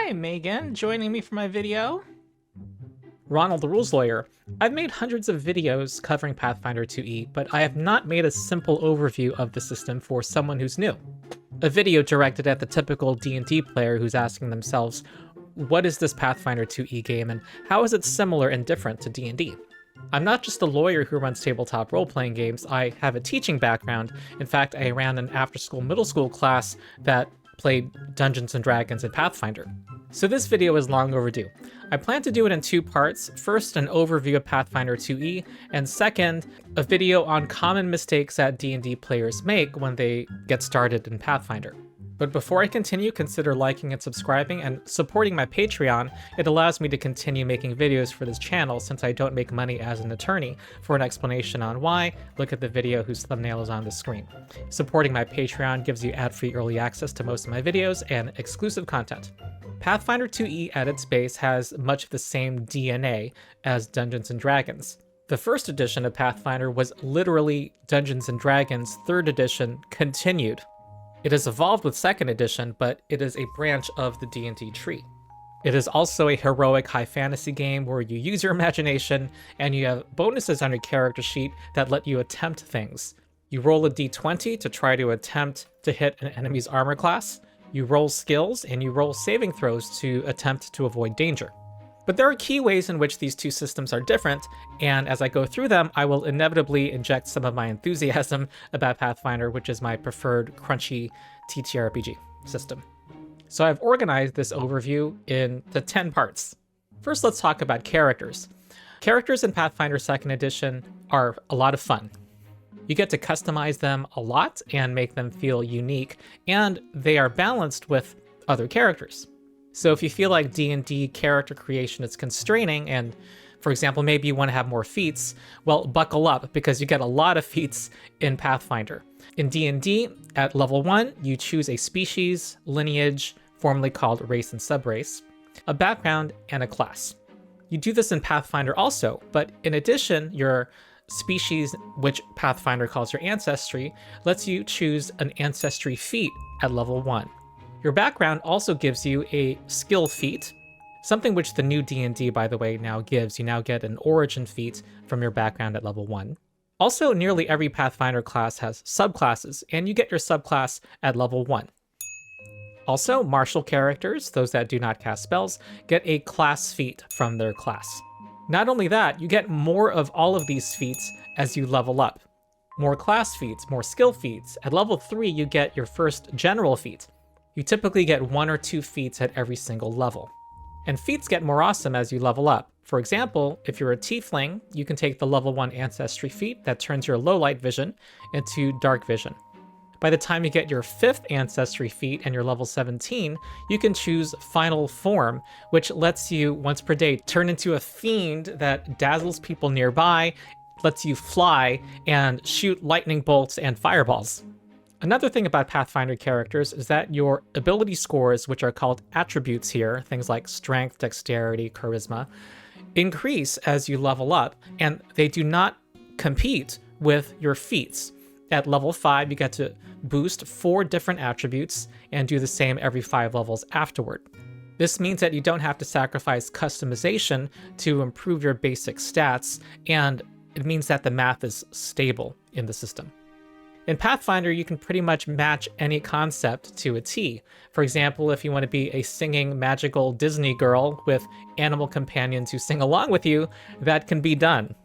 Hi, Megan, joining me for my video. Ronald the Rules Lawyer. I've made hundreds of videos covering Pathfinder 2e, but I have not made a simple overview of the system for someone who's new. A video directed at the typical D&D player who's asking themselves, what is this Pathfinder 2e game and how is it similar and different to D&D? I'm not just a lawyer who runs tabletop role-playing games, I have a teaching background. In fact, I ran an after-school middle school class that played Dungeons & Dragons and Pathfinder. So this video is long overdue. I plan to do it in two parts. First, an overview of Pathfinder 2e, and second, a video on common mistakes that D&D players make when they get started in Pathfinder. But before I continue, consider liking and subscribing and supporting my Patreon. It allows me to continue making videos for this channel since I don't make money as an attorney. For an explanation on why, look at the video whose thumbnail is on the screen. Supporting my Patreon gives you ad-free early access to most of my videos and exclusive content. Pathfinder 2e at its base has much of the same DNA as Dungeons & Dragons. The first edition of Pathfinder was literally Dungeons & Dragons 3rd edition continued. It has evolved with 2nd edition, but it is a branch of the D&D tree. It is also a heroic high fantasy game where you use your imagination and you have bonuses on your character sheet that let you attempt things. You roll a d20 to try to attempt to hit an enemy's armor class. You roll skills and you roll saving throws to attempt to avoid danger. But there are key ways in which these two systems are different, and as I go through them, I will inevitably inject some of my enthusiasm about Pathfinder, which is my preferred crunchy TTRPG system. So I've organized this overview into 10 parts. First, let's talk about characters. Characters in Pathfinder 2nd edition are a lot of fun. You get to customize them a lot and make them feel unique, and they are balanced with other characters. So if you feel like D&D character creation is constraining, and for example, maybe you want to have more feats, well, buckle up because you get a lot of feats in Pathfinder. In D&D, at level 1, you choose a species, lineage, formerly called race and subrace, a background, and a class. You do this in Pathfinder also, but in addition, your species, which Pathfinder calls your ancestry, lets you choose an ancestry feat at level 1. Your background also gives you a skill feat, something which the new D&D, by the way, now gives. You now get an origin feat from your background at level 1. Also, nearly every Pathfinder class has subclasses, and you get your subclass at level 1. Also, martial characters, those that do not cast spells, get a class feat from their class. Not only that, you get more of all of these feats as you level up. More class feats, more skill feats. At level 3, you get your first general feat. You typically get 1 or 2 feats at every single level. And feats get more awesome as you level up. For example, if you're a tiefling, you can take the level 1 ancestry feat that turns your low light vision into dark vision. By the time you get your 5th ancestry feat and you're level 17, you can choose final form, which lets you, once per day, turn into a fiend that dazzles people nearby, lets you fly, and shoot lightning bolts and fireballs. Another thing about Pathfinder characters is that your ability scores, which are called attributes here, things like strength, dexterity, charisma, increase as you level up, and they do not compete with your feats. At level 5, you get to boost 4 different attributes and do the same every 5 levels afterward. This means that you don't have to sacrifice customization to improve your basic stats, and it means that the math is stable in the system. In Pathfinder, you can pretty much match any concept to a T. For example, if you want to be a singing magical Disney girl with animal companions who sing along with you, that can be done.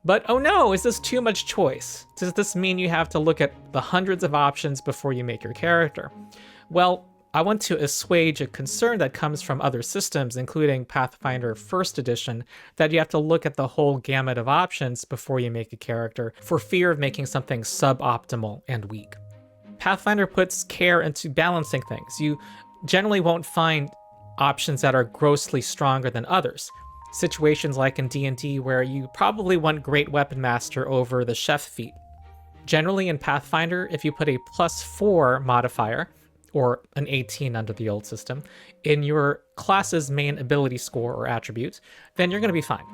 But oh no, is this too much choice? Does this mean you have to look at the hundreds of options before you make your character? Well, I want to assuage a concern that comes from other systems, including Pathfinder 1st edition, that you have to look at the whole gamut of options before you make a character for fear of making something suboptimal and weak. Pathfinder puts care into balancing things. You generally won't find options that are grossly stronger than others. Situations like in D&D where you probably want Great Weapon Master over the Chef feat. Generally in Pathfinder, if you put a +4 modifier, or an 18 under the old system, in your class's main ability score or attribute, then you're going to be fine.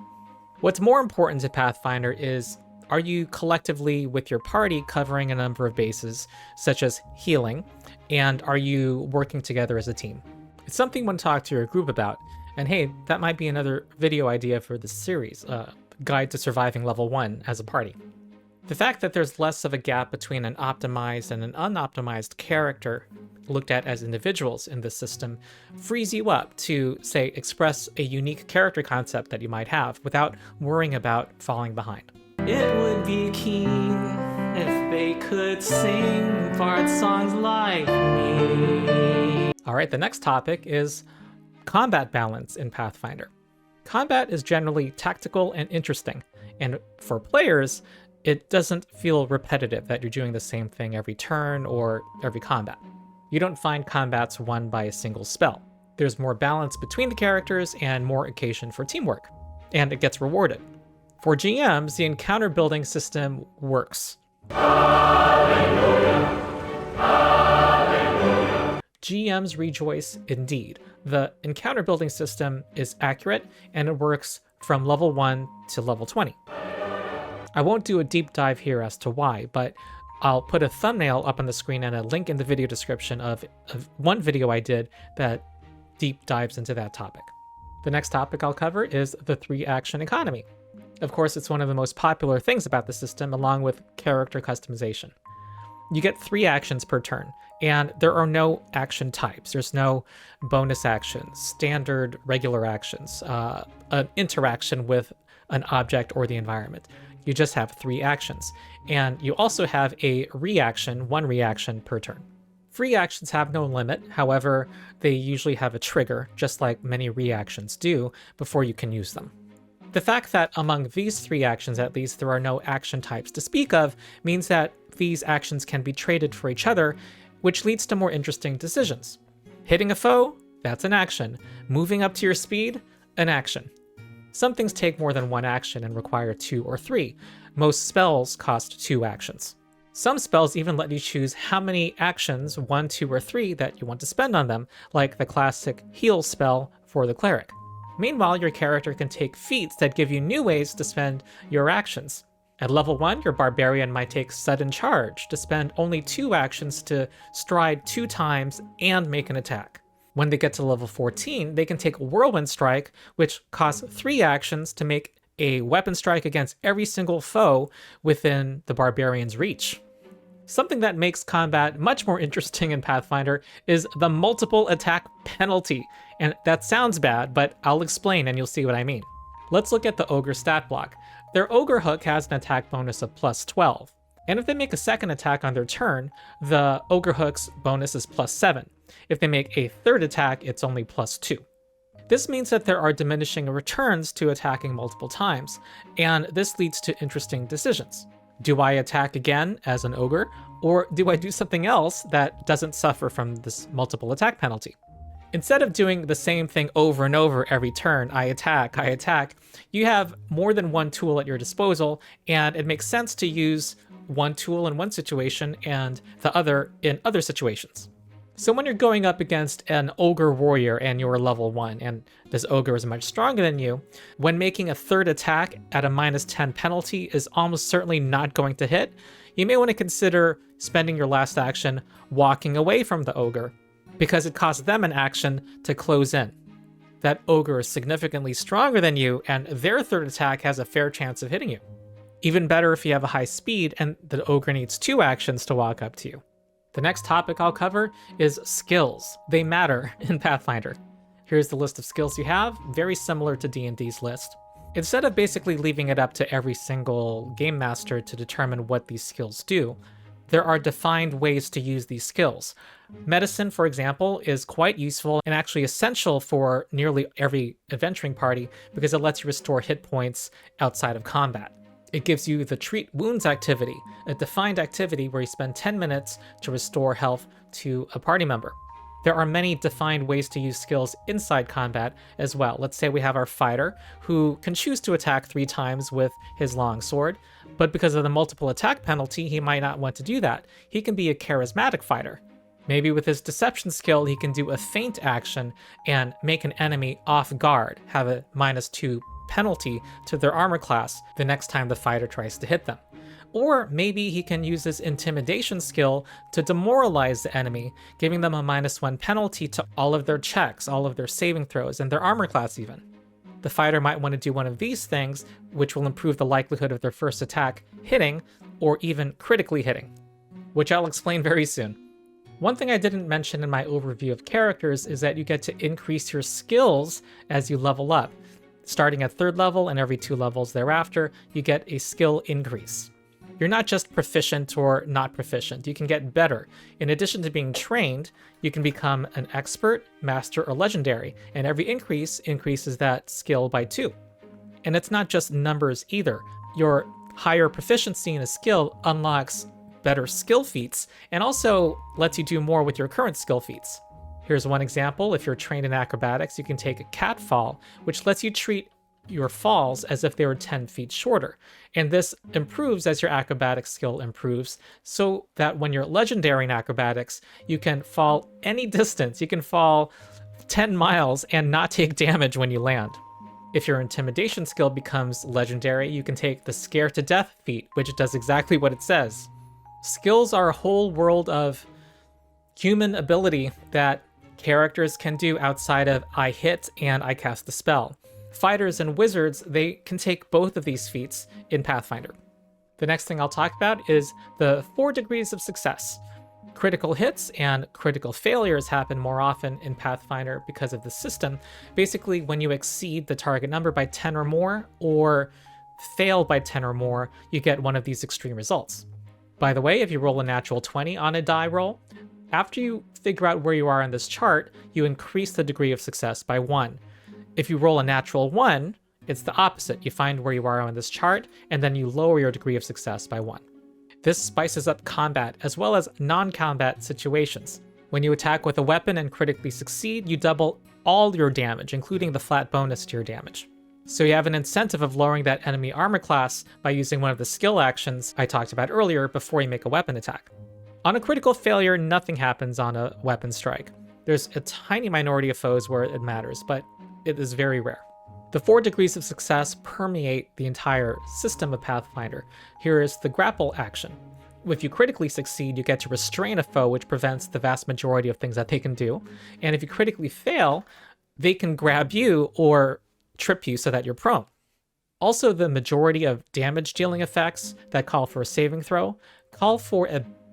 What's more important to Pathfinder is, are you collectively with your party covering a number of bases, such as healing, and are you working together as a team? It's something you want to talk to your group about, and hey, that might be another video idea for this series, Guide to Surviving Level 1 as a party. The fact that there's less of a gap between an optimized and an unoptimized character looked at as individuals in this system frees you up to, say, express a unique character concept that you might have without worrying about falling behind. It would be keen if they could sing bard songs like me. Alright, the next topic is combat balance in Pathfinder. Combat is generally tactical and interesting, and for players, it doesn't feel repetitive that you're doing the same thing every turn or every combat. You don't find combats won by a single spell. There's more balance between the characters and more occasion for teamwork, and it gets rewarded. For GMs, the encounter building system works. Hallelujah. Hallelujah. GMs rejoice indeed. The encounter building system is accurate, and it works from level 1 to level 20. I won't do a deep dive here as to why, but I'll put a thumbnail up on the screen and a link in the video description of one video I did that deep dives into that topic. The next topic I'll cover is the 3-action economy. Of course, it's one of the most popular things about the system, along with character customization. You get 3 actions per turn, and there are no action types. There's no bonus actions, standard regular actions, an interaction with an object or the environment. You just have 3 actions, and you also have a reaction, 1 reaction per turn. Free actions have no limit, however, they usually have a trigger, just like many reactions do, before you can use them. The fact that among these 3 actions at least there are no action types to speak of means that these actions can be traded for each other, which leads to more interesting decisions. Hitting a foe? That's an action. Moving up to your speed? An action. Some things take more than 1 action and require 2 or 3. Most spells cost 2 actions. Some spells even let you choose how many actions, 1, 2, or 3, that you want to spend on them, like the classic heal spell for the cleric. Meanwhile, your character can take feats that give you new ways to spend your actions. At level 1, your barbarian might take sudden charge to spend only 2 actions to stride 2 times and make an attack. When they get to level 14, they can take Whirlwind Strike, which costs 3 actions to make a weapon strike against every single foe within the barbarian's reach. Something that makes combat much more interesting in Pathfinder is the multiple attack penalty. And that sounds bad, but I'll explain and you'll see what I mean. Let's look at the Ogre stat block. Their Ogre Hook has an attack bonus of plus 12. And if they make a second attack on their turn, the Ogre Hook's bonus is plus 7. If they make a third attack, it's only plus 2. This means that there are diminishing returns to attacking multiple times, and this leads to interesting decisions. Do I attack again as an ogre, or do I do something else that doesn't suffer from this multiple attack penalty? Instead of doing the same thing over and over every turn, I attack, you have more than one tool at your disposal, and it makes sense to use one tool in one situation and the other in other situations. So when you're going up against an ogre warrior and you're level 1, and this ogre is much stronger than you, when making a third attack at a minus 10 penalty is almost certainly not going to hit, you may want to consider spending your last action walking away from the ogre, because it costs them an action to close in. That ogre is significantly stronger than you, and their third attack has a fair chance of hitting you. Even better if you have a high speed and the ogre needs 2 actions to walk up to you. The next topic I'll cover is skills. They matter in Pathfinder. Here's the list of skills you have, very similar to D&D's list. Instead of basically leaving it up to every single game master to determine what these skills do, there are defined ways to use these skills. Medicine, for example, is quite useful and actually essential for nearly every adventuring party because it lets you restore hit points outside of combat. It gives you the Treat Wounds activity, a defined activity where you spend 10 minutes to restore health to a party member. There are many defined ways to use skills inside combat as well. Let's say we have our fighter, who can choose to attack 3 times with his long sword, but because of the multiple attack penalty, he might not want to do that. He can be a charismatic fighter. Maybe with his deception skill, he can do a feint action and make an enemy off guard, have a -2 penalty to their armor class the next time the fighter tries to hit them. Or maybe he can use his intimidation skill to demoralize the enemy, giving them a -1 penalty to all of their checks, all of their saving throws, and their armor class even. The fighter might want to do one of these things, which will improve the likelihood of their first attack hitting, or even critically hitting, which I'll explain very soon. One thing I didn't mention in my overview of characters is that you get to increase your skills as you level up. Starting at 3rd level and every 2 levels thereafter, you get a skill increase. You're not just proficient or not proficient, you can get better. In addition to being trained, you can become an expert, master, or legendary, and every increase increases that skill by 2. And it's not just numbers either. Your higher proficiency in a skill unlocks better skill feats, and also lets you do more with your current skill feats. Here's one example. If you're trained in acrobatics, you can take a cat fall, which lets you treat your falls as if they were 10 feet shorter. And this improves as your acrobatic skill improves, so that when you're legendary in acrobatics, you can fall any distance. You can fall 10 miles and not take damage when you land. If your intimidation skill becomes legendary, you can take the scare to death feat, which does exactly what it says. Skills are a whole world of human ability that characters can do outside of I hit and I cast the spell. Fighters and wizards, they can take both of these feats in Pathfinder. The next thing I'll talk about is the 4 degrees of success. Critical hits and critical failures happen more often in Pathfinder because of the system. Basically, when you exceed the target number by 10 or more, or fail by 10 or more, you get one of these extreme results. By the way, if you roll a natural 20 on a die roll, after you figure out where you are on this chart, you increase the degree of success by 1. If you roll a natural 1, it's the opposite. You find where you are on this chart, and then you lower your degree of success by 1. This spices up combat as well as non-combat situations. When you attack with a weapon and critically succeed, you double all your damage, including the flat bonus to your damage. So you have an incentive of lowering that enemy armor class by using one of the skill actions I talked about earlier before you make a weapon attack. On a critical failure, nothing happens on a weapon strike. There's a tiny minority of foes where it matters, but it is very rare. The 4 degrees of success permeate the entire system of Pathfinder. Here is the grapple action. If you critically succeed, you get to restrain a foe, which prevents the vast majority of things that they can do. And if you critically fail, they can grab you or trip you so that you're prone. Also, the majority of damage dealing effects that call for a saving throw call for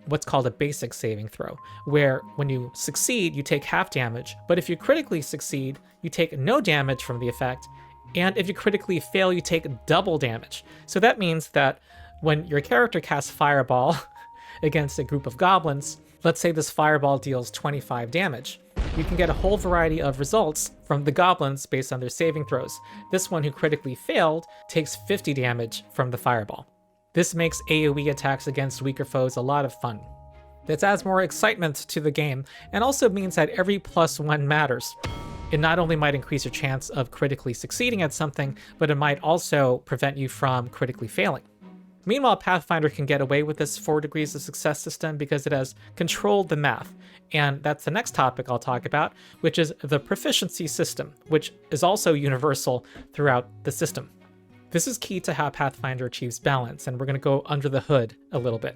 what's called a basic saving throw, where when you succeed, you take half damage, but if you critically succeed, you take no damage from the effect, and if you critically fail, you take double damage. So that means that when your character casts Fireball against a group of goblins, let's say this Fireball deals 25 damage, you can get a whole variety of results from the goblins based on their saving throws. This one who critically failed takes 50 damage from the Fireball. This makes AoE attacks against weaker foes a lot of fun. This adds more excitement to the game, and also means that every +1 matters. It not only might increase your chance of critically succeeding at something, but it might also prevent you from critically failing. Meanwhile, Pathfinder can get away with this 4 degrees of success system because it has controlled the math, and that's the next topic I'll talk about, which is the proficiency system, which is also universal throughout the system. This is key to how Pathfinder achieves balance, and we're going to go under the hood a little bit.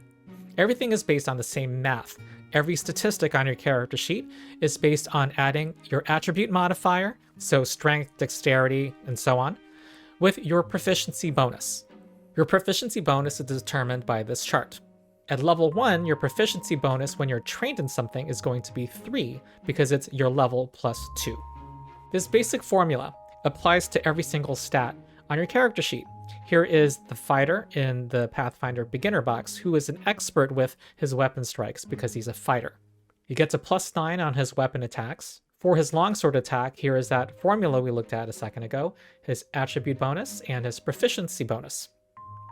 Everything is based on the same math. Every statistic on your character sheet is based on adding your attribute modifier, so strength, dexterity, and so on, with your proficiency bonus. Your proficiency bonus is determined by this chart. At level 1, your proficiency bonus when you're trained in something is going to be 3 because it's your level +2. This basic formula applies to every single stat on your character sheet. Here is the fighter in the Pathfinder beginner box who is an expert with his weapon strikes because he's a fighter. He gets a +9 on his weapon attacks. For his longsword attack, here is that formula we looked at a second ago, his attribute bonus and his proficiency bonus.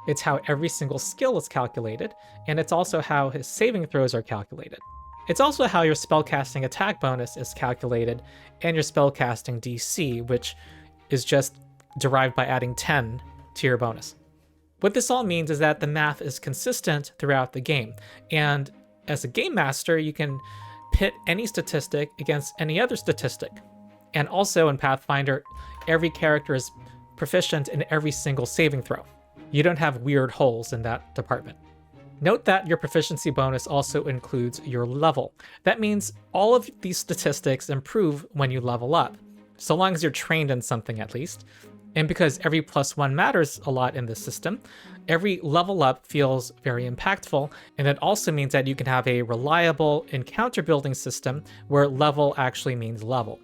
It's how every single skill is calculated, and it's also how his saving throws are calculated. It's also how your spellcasting attack bonus is calculated, and your spellcasting DC, which is just derived by adding 10 to your bonus. What this all means is that the math is consistent throughout the game, and as a game master, you can pit any statistic against any other statistic. And also in Pathfinder, every character is proficient in every single saving throw. you don't have weird holes in that department. Note that your proficiency bonus also includes your level. That means all of these statistics improve when you level up, so long as you're trained in something at least. And because every +1 matters a lot in this system, every level up feels very impactful, and it also means that you can have a reliable encounter building system where level actually means level.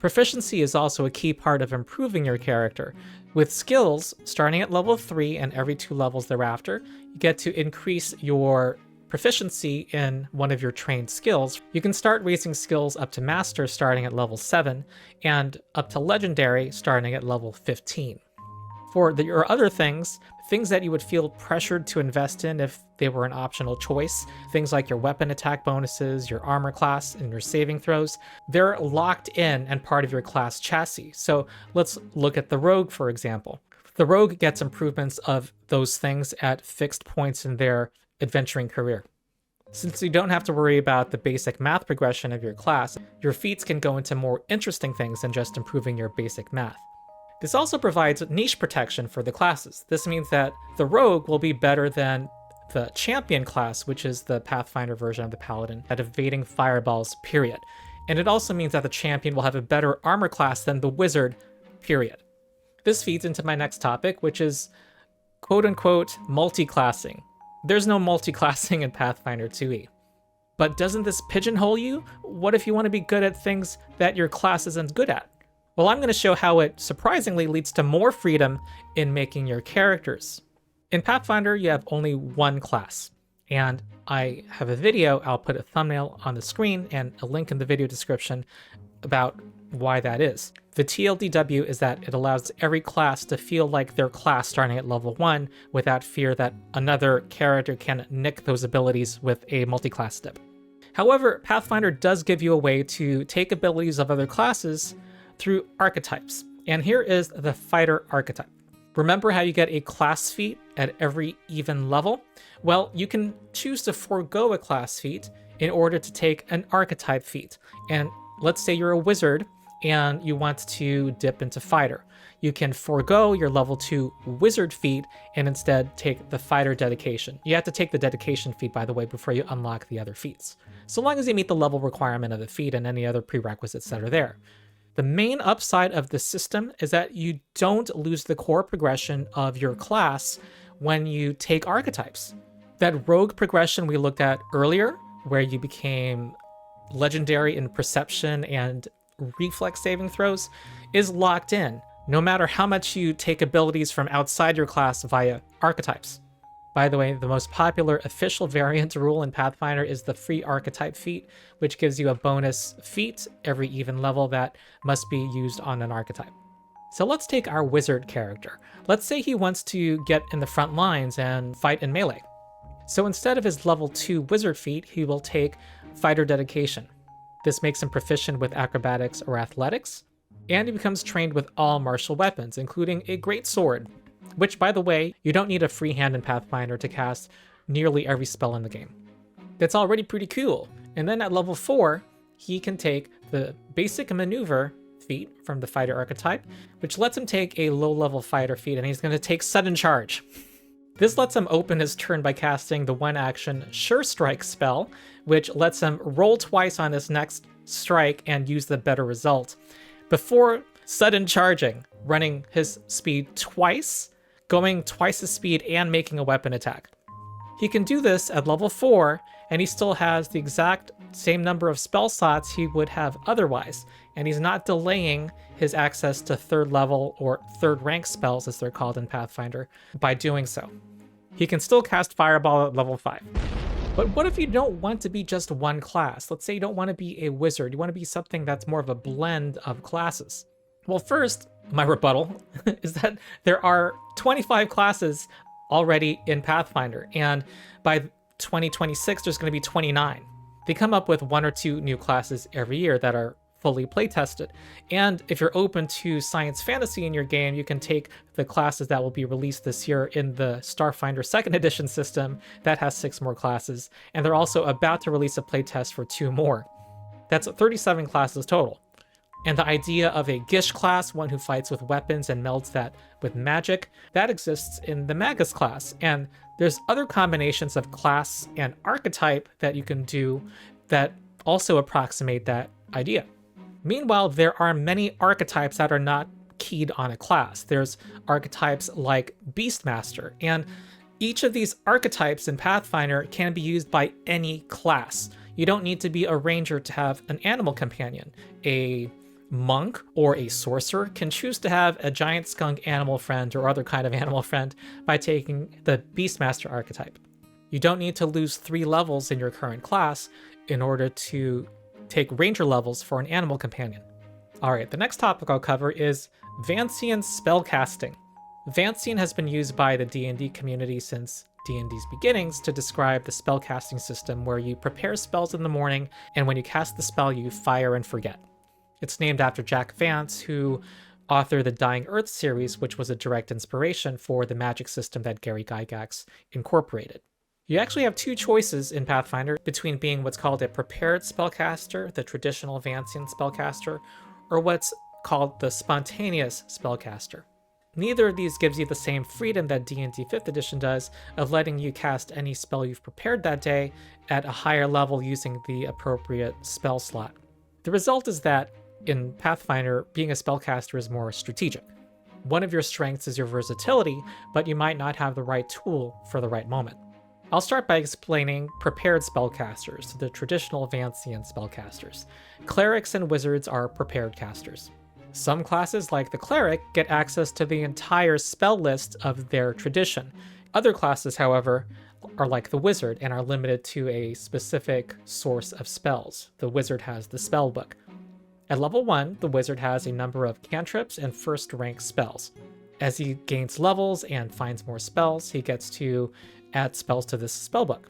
Proficiency is also a key part of improving your character. With skills, starting at level 3 and every 2 levels thereafter, you get to increase your proficiency in one of your trained skills. You can start raising skills up to master starting at level 7, and up to legendary starting at level 15. For your other things that you would feel pressured to invest in if they were an optional choice, things like your weapon attack bonuses, your armor class, and your saving throws, they're locked in and part of your class chassis. So let's look at the rogue, for example. The rogue gets improvements of those things at fixed points in their adventuring career. Since you don't have to worry about the basic math progression of your class, your feats can go into more interesting things than just improving your basic math. This also provides niche protection for the classes. This means that the rogue will be better than the champion class, which is the Pathfinder version of the paladin, at evading fireballs, period. And it also means that the champion will have a better armor class than the wizard, period. This feeds into my next topic, which is quote-unquote multiclassing. There's no multiclassing in Pathfinder 2e. But doesn't this pigeonhole you? What if you want to be good at things that your class isn't good at? Well, I'm going to show how it surprisingly leads to more freedom in making your characters. In Pathfinder, you have only one class, and I have a video. I'll put a thumbnail on the screen and a link in the video description about why that is. The TLDW is that it allows every class to feel like their class starting at level 1 without fear that another character can nick those abilities with a multi-class step. However, Pathfinder does give you a way to take abilities of other classes through archetypes, and here is the fighter archetype. Remember how you get a class feat at every even level? Well, you can choose to forego a class feat in order to take an archetype feat. And let's say you're a wizard and you want to dip into fighter. You can forego your level 2 wizard feat and instead take the fighter dedication. You have to take the dedication feat, by the way, before you unlock the other feats, so long as you meet the level requirement of the feat and any other prerequisites that are there. The main upside of the system is that you don't lose the core progression of your class when you take archetypes. That rogue progression we looked at earlier, where you became legendary in perception and reflex saving throws, is locked in, no matter how much you take abilities from outside your class via archetypes. By the way, the most popular official variant rule in Pathfinder is the free archetype feat, which gives you a bonus feat every even level that must be used on an archetype. So let's take our wizard character. Let's say he wants to get in the front lines and fight in melee. So instead of his level 2 wizard feat, he will take fighter dedication. This makes him proficient with acrobatics or athletics, and he becomes trained with all martial weapons, including a great sword, which, by the way, you don't need a free hand in Pathfinder to cast nearly every spell in the game. That's already pretty cool. And then at level 4, he can take the basic maneuver feat from the fighter archetype, which lets him take a low-level fighter feat, and he's going to take sudden charge. This lets him open his turn by casting the one-action Sure Strike spell, which lets him roll twice on his next strike and use the better result, before sudden charging, running his speed twice, going twice his speed, and making a weapon attack. He can do this at level 4, and he still has the exact same number of spell slots he would have otherwise, and he's not delaying his access to 3rd level or 3rd rank spells, as they're called in Pathfinder, by doing so. He can still cast Fireball at level 5. But what if you don't want to be just one class? Let's say you don't want to be a wizard, you want to be something that's more of a blend of classes. Well, first, my rebuttal is that there are 25 classes already in Pathfinder, and by 2026 there's going to be 29. They come up with 1 or 2 new classes every year that are fully playtested. And if you're open to science fantasy in your game, you can take the classes that will be released this year in the Starfinder 2nd edition system that has 6 more classes, and they're also about to release a playtest for 2 more. That's 37 classes total. And the idea of a Gish class, one who fights with weapons and melds that with magic, that exists in the Magus class. And there's other combinations of class and archetype that you can do that also approximate that idea. Meanwhile, there are many archetypes that are not keyed on a class. There's archetypes like Beastmaster, and each of these archetypes in Pathfinder can be used by any class. You don't need to be a ranger to have an animal companion. A monk or a sorcerer can choose to have a giant skunk animal friend or other kind of animal friend by taking the Beastmaster archetype. You don't need to lose 3 levels in your current class in order to take ranger levels for an animal companion. Alright, the next topic I'll cover is Vancian spellcasting. Vancian has been used by the D&D community since D&D's beginnings to describe the spellcasting system where you prepare spells in the morning, and when you cast the spell you fire and forget. It's named after Jack Vance, who authored the Dying Earth series, which was a direct inspiration for the magic system that Gary Gygax incorporated. You actually have 2 choices in Pathfinder between being what's called a prepared spellcaster, the traditional Vancian spellcaster, or what's called the spontaneous spellcaster. Neither of these gives you the same freedom that D&D 5th edition does of letting you cast any spell you've prepared that day at a higher level using the appropriate spell slot. The result is that in Pathfinder, being a spellcaster is more strategic. One of your strengths is your versatility, but you might not have the right tool for the right moment. I'll start by explaining prepared spellcasters, the traditional Vancian spellcasters. Clerics and wizards are prepared casters. Some classes, like the cleric, get access to the entire spell list of their tradition. Other classes, however, are like the wizard and are limited to a specific source of spells. The wizard has the spell book. At level 1, the wizard has a number of cantrips and first rank spells. As he gains levels and finds more spells, he gets to add spells to this spellbook.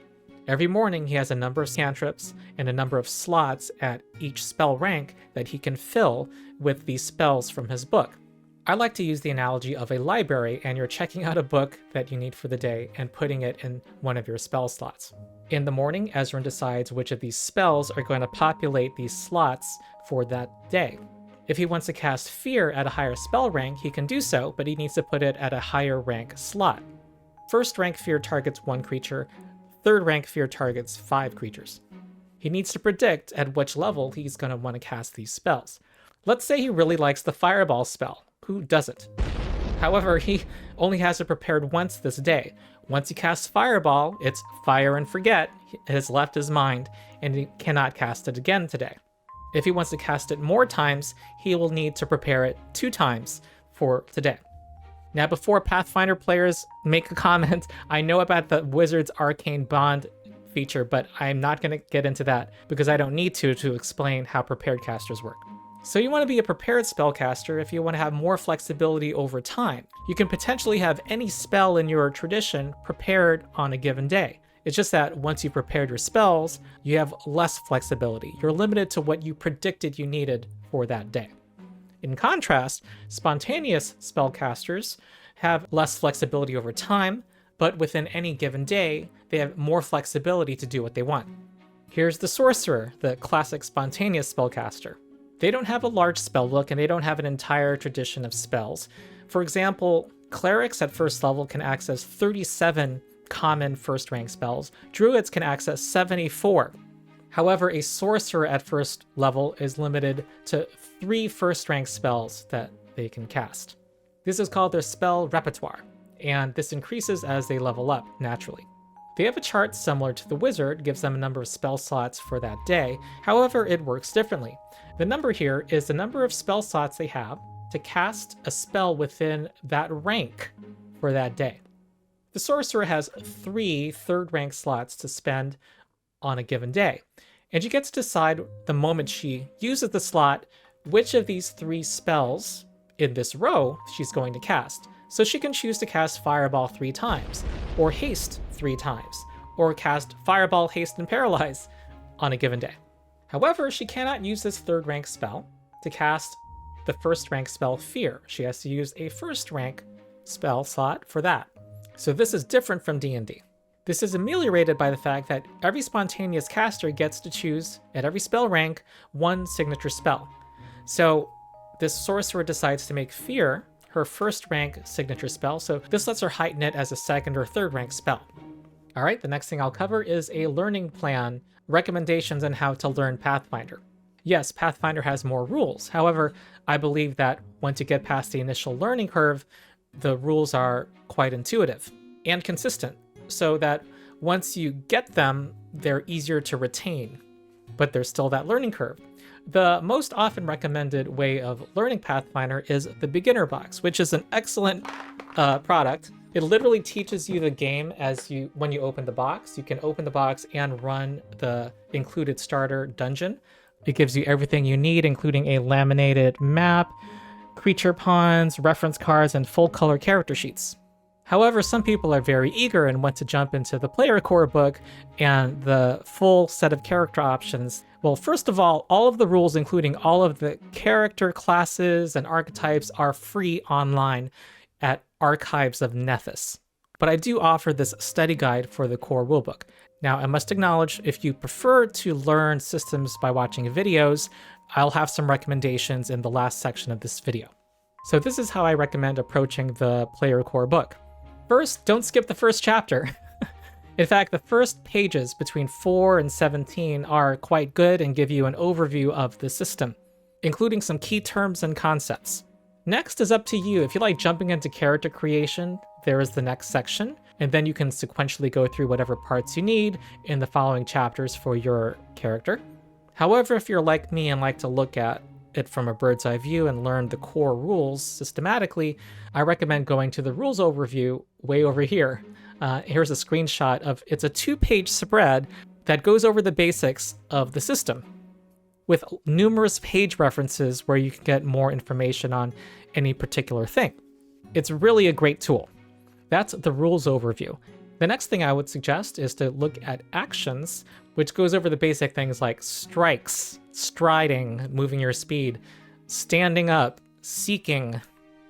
Every morning he has a number of cantrips and a number of slots at each spell rank that he can fill with these spells from his book. I like to use the analogy of a library, and you're checking out a book that you need for the day and putting it in one of your spell slots. In the morning, Ezran decides which of these spells are going to populate these slots for that day. If he wants to cast Fear at a higher spell rank, he can do so, but he needs to put it at a higher rank slot. First rank Fear targets 1 creature, third rank Fear targets 5 creatures. He needs to predict at which level he's going to want to cast these spells. Let's say he really likes the Fireball spell. Who doesn't? However, he only has it prepared once this day. Once he casts Fireball, it's fire and forget. It has left his mind, and he cannot cast it again today. If he wants to cast it more times, he will need to prepare it 2 times for today. Now, before Pathfinder players make a comment, I know about the Wizard's Arcane Bond feature, but I'm not going to get into that because I don't need to explain how prepared casters work. So you want to be a prepared spellcaster if you want to have more flexibility over time. You can potentially have any spell in your tradition prepared on a given day. It's just that once you've prepared your spells, you have less flexibility. You're limited to what you predicted you needed for that day. In contrast, spontaneous spellcasters have less flexibility over time, but within any given day, they have more flexibility to do what they want. Here's the sorcerer, the classic spontaneous spellcaster. They don't have a large spellbook and they don't have an entire tradition of spells. For example, clerics at first level can access 37 common first rank spells. Druids can access 74. However, a sorcerer at first level is limited to 3 first rank spells that they can cast. This is called their spell repertoire, and this increases as they level up naturally. They have a chart similar to the wizard, gives them a number of spell slots for that day. However, it works differently. The number here is the number of spell slots they have to cast a spell within that rank for that day. The sorcerer has 3 third rank slots to spend on a given day, and she gets to decide the moment she uses the slot which of these 3 spells in this row she's going to cast. So she can choose to cast Fireball 3 times, or Haste 3 times, or cast Fireball, Haste, and Paralyze on a given day. However, she cannot use this third rank spell to cast the first rank spell Fear. She has to use a first rank spell slot for that. So this is different from D&D. This is ameliorated by the fact that every spontaneous caster gets to choose, at every spell rank, 1 signature spell. So this sorcerer decides to make Fear her first rank signature spell, so this lets her heighten it as a second or third rank spell. All right, the next thing I'll cover is a learning plan, recommendations on how to learn Pathfinder. Yes, Pathfinder has more rules. However, I believe that once you get past the initial learning curve, the rules are quite intuitive and consistent, so that once you get them, they're easier to retain, but there's still that learning curve. The most often recommended way of learning Pathfinder is the beginner box, which is an excellent product. It literally teaches you the game when you open the box. You can open the box and run the included starter dungeon. It gives you everything you need, including a laminated map, creature pawns, reference cards, and full color character sheets. However, some people are very eager and want to jump into the player core book and the full set of character options. Well, first of all of the rules, including all of the character classes and archetypes, are free online at Archives of Nethys. But I do offer this study guide for the core rulebook. Now, I must acknowledge, if you prefer to learn systems by watching videos, I'll have some recommendations in the last section of this video. So this is how I recommend approaching the player core book. First, don't skip the first chapter. In fact, the first pages between 4 and 17 are quite good and give you an overview of the system, including some key terms and concepts. Next is up to you. If you like jumping into character creation, there is the next section, and then you can sequentially go through whatever parts you need in the following chapters for your character. However, if you're like me and like to look at it from a bird's eye view and learn the core rules systematically, I recommend going to the rules overview way over here. Here's a screenshot of, it's a 2-page spread that goes over the basics of the system with numerous page references where you can get more information on any particular thing. It's really a great tool. That's the rules overview. The next thing I would suggest is to look at actions, which goes over the basic things like strikes, striding, moving your speed, standing up, seeking,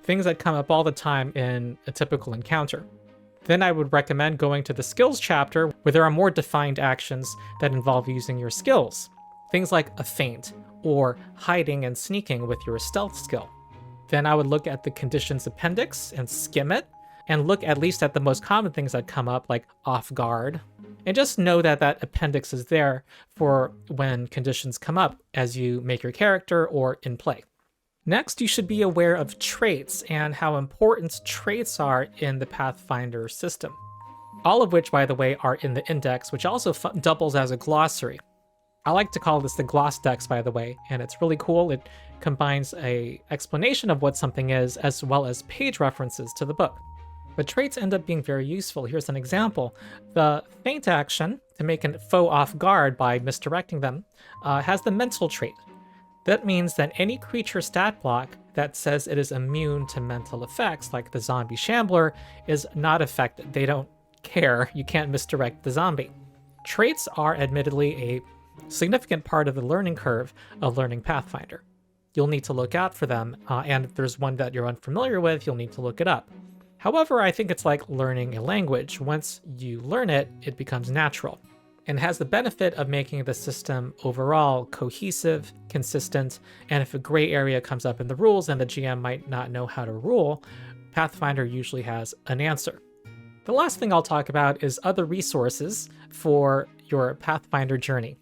things that come up all the time in a typical encounter. Then I would recommend going to the skills chapter, where there are more defined actions that involve using your skills. Things like a feint, or hiding and sneaking with your stealth skill. Then I would look at the conditions appendix and skim it, and look at least at the most common things that come up, like off guard. And just know that that appendix is there for when conditions come up as you make your character or in play. Next, you should be aware of traits and how important traits are in the Pathfinder system. All of which, by the way, are in the index, which also doubles as a glossary. I like to call this the Glossdex, by the way, and it's really cool. It combines an explanation of what something is, as well as page references to the book. But traits end up being very useful. Here's an example. The feint action, to make a foe off guard by misdirecting them, has the mental trait. That means that any creature stat block that says it is immune to mental effects, like the zombie shambler, is not affected. They don't care. You can't misdirect the zombie. Traits are admittedly a significant part of the learning curve of learning Pathfinder. You'll need to look out for them, and if there's one that you're unfamiliar with, you'll need to look it up. However, I think it's like learning a language. Once you learn it, it becomes natural, and has the benefit of making the system overall cohesive, consistent, and if a gray area comes up in the rules and the GM might not know how to rule, Pathfinder usually has an answer. The last thing I'll talk about is other resources for your Pathfinder journey.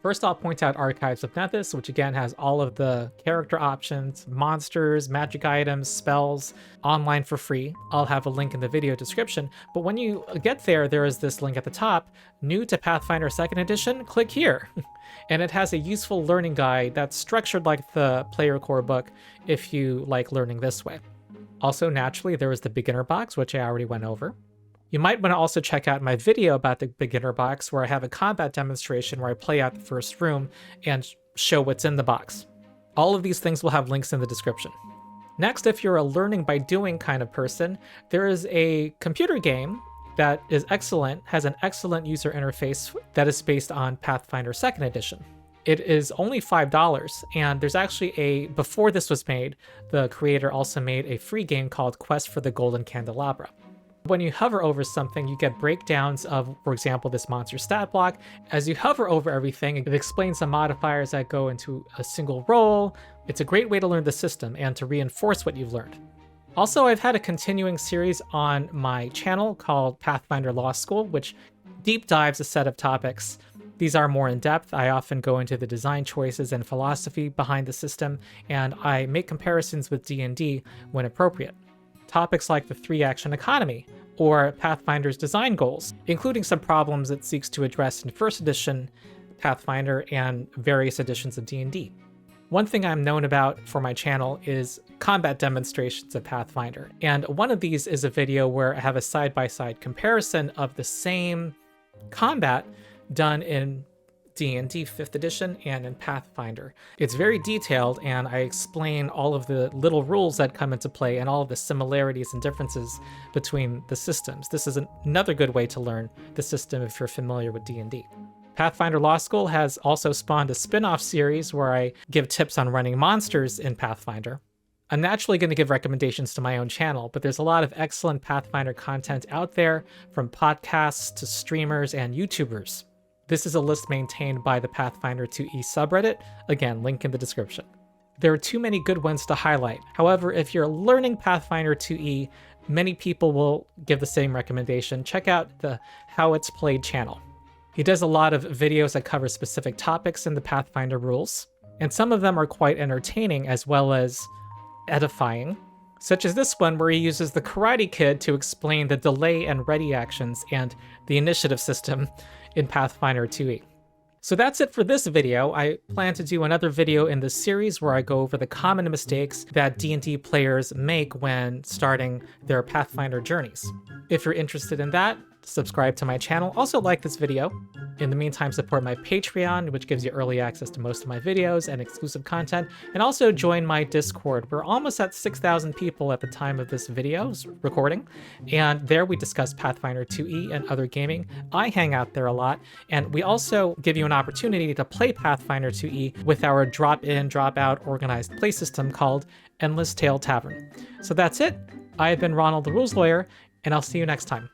First, I'll point out Archives of Nethys, which again has all of the character options, monsters, magic items, spells, online for free. I'll have a link in the video description, but when you get there, there is this link at the top, new to Pathfinder 2nd edition, click here. And it has a useful learning guide that's structured like the player core book if you like learning this way. Also, naturally, there is the beginner box, which I already went over. You might want to also check out my video about the beginner box, where I have a combat demonstration where I play out the first room and show what's in the box. All of these things will have links in the description. Next, if you're a learning by doing kind of person, there is a computer game that is excellent, has an excellent user interface that is based on Pathfinder 2nd edition. It is only $5, and there's actually before this was made, the creator also made a free game called Quest for the Golden Candelabra. When you hover over something, you get breakdowns of, for example, this monster stat block. As you hover over everything, it explains the modifiers that go into a single roll. It's a great way to learn the system and to reinforce what you've learned. Also, I've had a continuing series on my channel called Pathfinder Law School, which deep dives a set of topics. These are more in-depth. I often go into the design choices and philosophy behind the system, and I make comparisons with D&D when appropriate. Topics like the 3-action economy, or Pathfinder's design goals, including some problems it seeks to address in 1st edition Pathfinder and various editions of D&D. One thing I'm known about for my channel is combat demonstrations of Pathfinder, and one of these is a video where I have a side-by-side comparison of the same combat done in D&D 5th edition and in Pathfinder. It's very detailed, and I explain all of the little rules that come into play and all of the similarities and differences between the systems. This is another good way to learn the system if you're familiar with D&D. Pathfinder Law School has also spawned a spin-off series where I give tips on running monsters in Pathfinder. I'm naturally going to give recommendations to my own channel, but there's a lot of excellent Pathfinder content out there, from podcasts to streamers and YouTubers. This is a list maintained by the Pathfinder 2E subreddit. Again, link in the description. There are too many good ones to highlight. However, if you're learning Pathfinder 2E, many people will give the same recommendation. Check out the How It's Played channel. He does a lot of videos that cover specific topics in the Pathfinder rules, and some of them are quite entertaining as well as edifying, such as this one where he uses the Karate Kid to explain the delay and ready actions and the initiative system in Pathfinder 2E. So that's it for this video. I plan to do another video in this series where I go over the common mistakes that D&D players make when starting their Pathfinder journeys. If you're interested in that, subscribe to my channel. Also like this video. In the meantime, support my Patreon, which gives you early access to most of my videos and exclusive content, and also join my Discord. We're almost at 6,000 people at the time of this video's recording, and there we discuss Pathfinder 2E and other gaming. I hang out there a lot, and we also give you an opportunity to play Pathfinder 2E with our drop-in, drop-out organized play system called Endless Tale Tavern. So that's it. I've been Ronald the Rules Lawyer, and I'll see you next time.